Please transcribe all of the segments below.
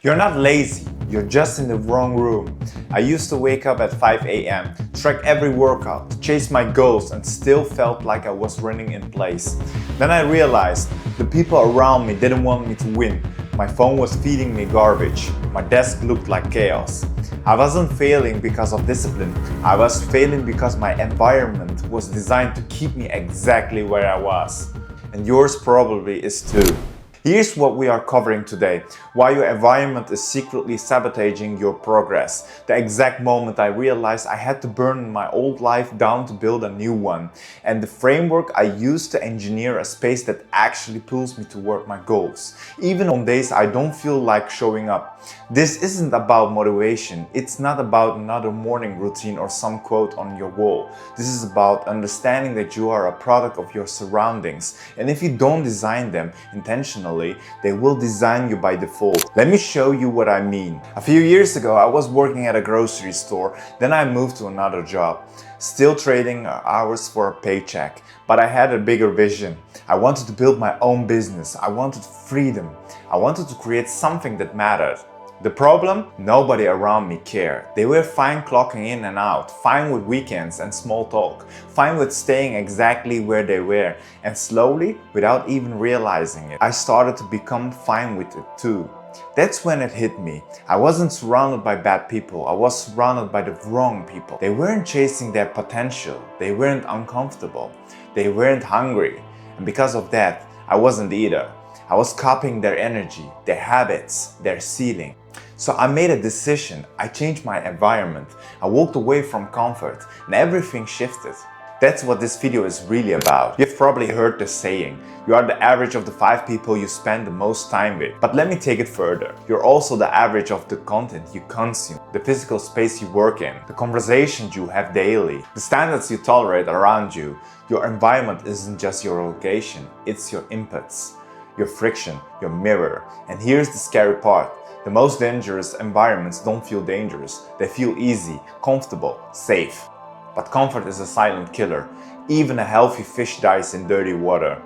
You're not lazy, you're just in the wrong room. I used to wake up at 5 a.m., track every workout, chase my goals, and still felt like I was running in place. Then I realized the people around me didn't want me to win. My phone was feeding me garbage. My desk looked like chaos. I wasn't failing because of discipline. I was failing because my environment was designed to keep me exactly where I was. And yours probably is too. Here's what we are covering today: why your environment is secretly sabotaging your progress. The exact moment I realized I had to burn my old life down to build a new one. And the framework I use to engineer a space that actually pulls me toward my goals, even on days I don't feel like showing up. This isn't about motivation. It's not about another morning routine or some quote on your wall. This is about understanding that you are a product of your surroundings. And if you don't design them intentionally, they will design you by default. Let me show you what I mean. A few years ago, I was working at a grocery store. Then I moved to another job, still trading hours for a paycheck. But I had a bigger vision. I wanted to build my own business. I wanted freedom. I wanted to create something that mattered. The problem? Nobody around me cared. They were fine clocking in and out, fine with weekends and small talk, fine with staying exactly where they were. And slowly, without even realizing it, I started to become fine with it too. That's when it hit me. I wasn't surrounded by bad people. I was surrounded by the wrong people. They weren't chasing their potential. They weren't uncomfortable. They weren't hungry. And because of that, I wasn't either. I was copying their energy, their habits, their ceiling. So I made a decision. I changed my environment. I walked away from comfort and everything shifted. That's what this video is really about. You've probably heard the saying, you are the average of the 5 people you spend the most time with. But let me take it further. You're also the average of the content you consume, the physical space you work in, the conversations you have daily, the standards you tolerate around you. Your environment isn't just your location, it's your inputs, your friction, your mirror. And here's the scary part. The most dangerous environments don't feel dangerous. They feel easy, comfortable, safe. But comfort is a silent killer. Even a healthy fish dies in dirty water.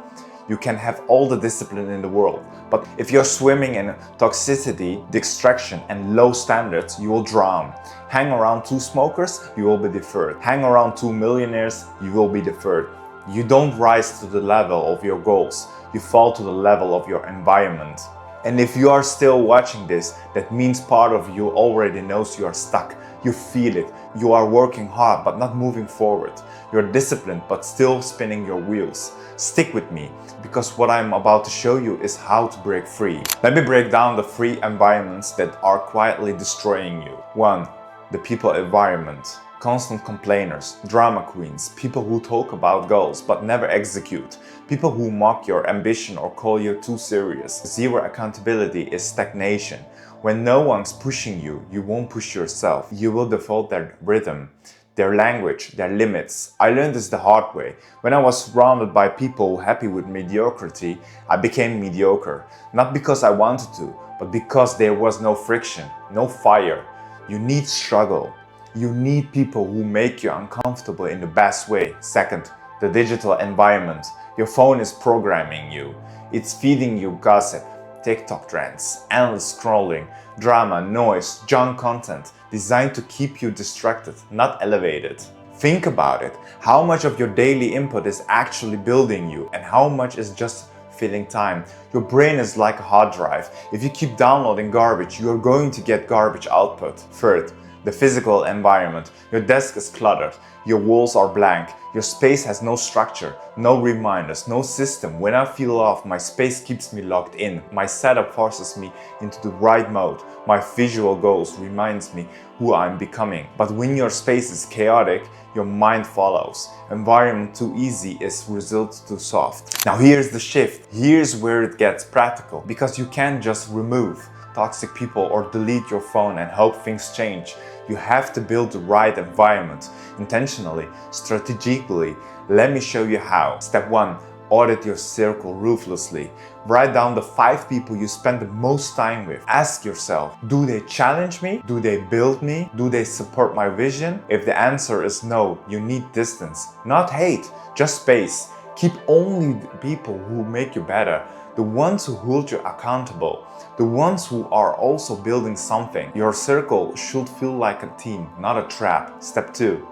You can have all the discipline in the world, but if you're swimming in toxicity, distraction, and low standards, you will drown. Hang around 2 smokers, you will be deferred. Hang around 2 millionaires, you will be deferred. You don't rise to the level of your goals. You fall to the level of your environment. And if you are still watching this, that means part of you already knows you are stuck. You feel it. You are working hard but not moving forward. You're disciplined but still spinning your wheels. Stick with me, because what I'm about to show you is how to break free. Let me break down the 3 environments that are quietly destroying you. 1. The people environment. Constant complainers, drama queens, people who talk about goals but never execute, people who mock your ambition or call you too serious. Zero accountability is stagnation. When no one's pushing you, you won't push yourself. You will default their rhythm, their language, their limits. I learned this the hard way. When I was surrounded by people happy with mediocrity, I became mediocre. Not because I wanted to, but because there was no friction, no fire. You need struggle. You need people who make you uncomfortable in the best way. 2nd, the digital environment. Your phone is programming you. It's feeding you gossip, TikTok trends, endless scrolling, drama, noise, junk content, designed to keep you distracted, not elevated. Think about it. How much of your daily input is actually building you and how much is just filling time? Your brain is like a hard drive. If you keep downloading garbage, you are going to get garbage output. 3rd, the physical environment. Your desk is cluttered, your walls are blank, your space has no structure, no reminders, no system. When I feel off, my space keeps me locked in. My setup forces me into the right mode. My visual goals reminds me who I'm becoming. But when your space is chaotic, your mind follows. Environment too easy is result too soft. Now here's the shift. Here's where it gets practical, because you can't just remove toxic people or delete your phone and hope things change. You have to build the right environment, intentionally, strategically. Let me show you how. Step 1. Audit your circle ruthlessly. Write down the 5 people you spend the most time with. Ask yourself, do they challenge me? Do they build me? Do they support my vision? If the answer is no, you need distance. Not hate, just space. Keep only the people who make you better, the ones who hold you accountable, the ones who are also building something. Your circle should feel like a team, not a trap. Step 2.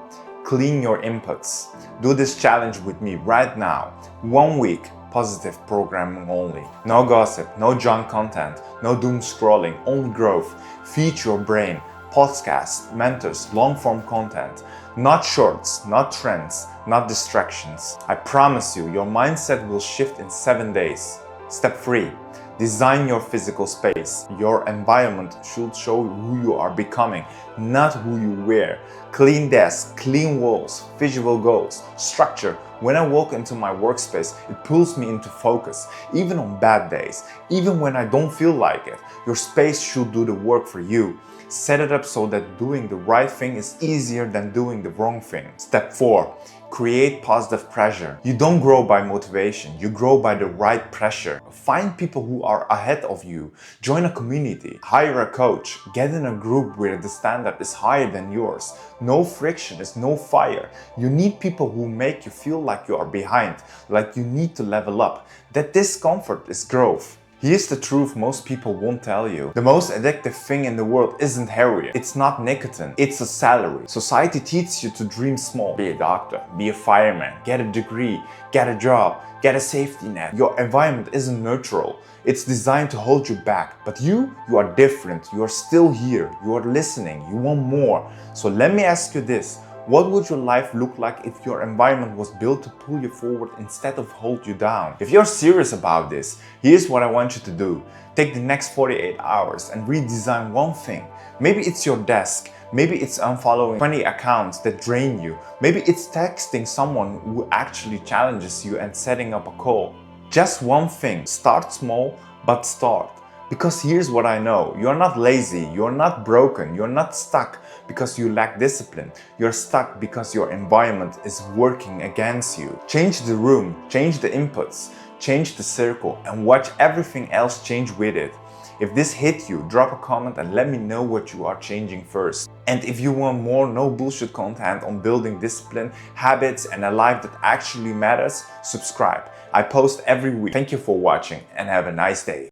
Clean your inputs. Do this challenge with me right now. 1 week, positive programming only. No gossip, no junk content, no doom scrolling, only growth. Feed your brain. Podcasts, mentors, long-form content. Not shorts, not trends, not distractions. I promise you, your mindset will shift in 7 days. Step 3. Design your physical space. Your environment should show who you are becoming, not who you were. Clean desks, clean walls, visual goals, structure. When I walk into my workspace, it pulls me into focus, even on bad days, even when I don't feel like it. Your space should do the work for you. Set it up so that doing the right thing is easier than doing the wrong thing. Step 4. Create positive pressure. You don't grow by motivation, you grow by the right pressure. Find people who are ahead of you. Join a community. Hire a coach. Get in a group where the standard is higher than yours. No friction is no fire. You need people who make you feel like you are behind, like you need to level up. That discomfort is growth. Here's the truth most people won't tell you. The most addictive thing in the world isn't heroin. It's not nicotine. It's a salary. Society teaches you to dream small. Be a doctor, be a fireman, get a degree, get a job, get a safety net. Your environment isn't neutral. It's designed to hold you back. But you are different. You are still here. You are listening. You want more. So let me ask you this. What would your life look like if your environment was built to pull you forward instead of hold you down? If you're serious about this, here's what I want you to do. Take the next 48 hours and redesign one thing. Maybe it's your desk. Maybe it's unfollowing 20 accounts that drain you. Maybe it's texting someone who actually challenges you and setting up a call. Just one thing. Start small, but start. Because here's what I know, you're not lazy, you're not broken, you're not stuck because you lack discipline. You're stuck because your environment is working against you. Change the room, change the inputs, change the circle, and watch everything else change with it. If this hit you, drop a comment and let me know what you are changing first. And if you want more no bullshit content on building discipline, habits, and a life that actually matters, subscribe. I post every week. Thank you for watching and have a nice day.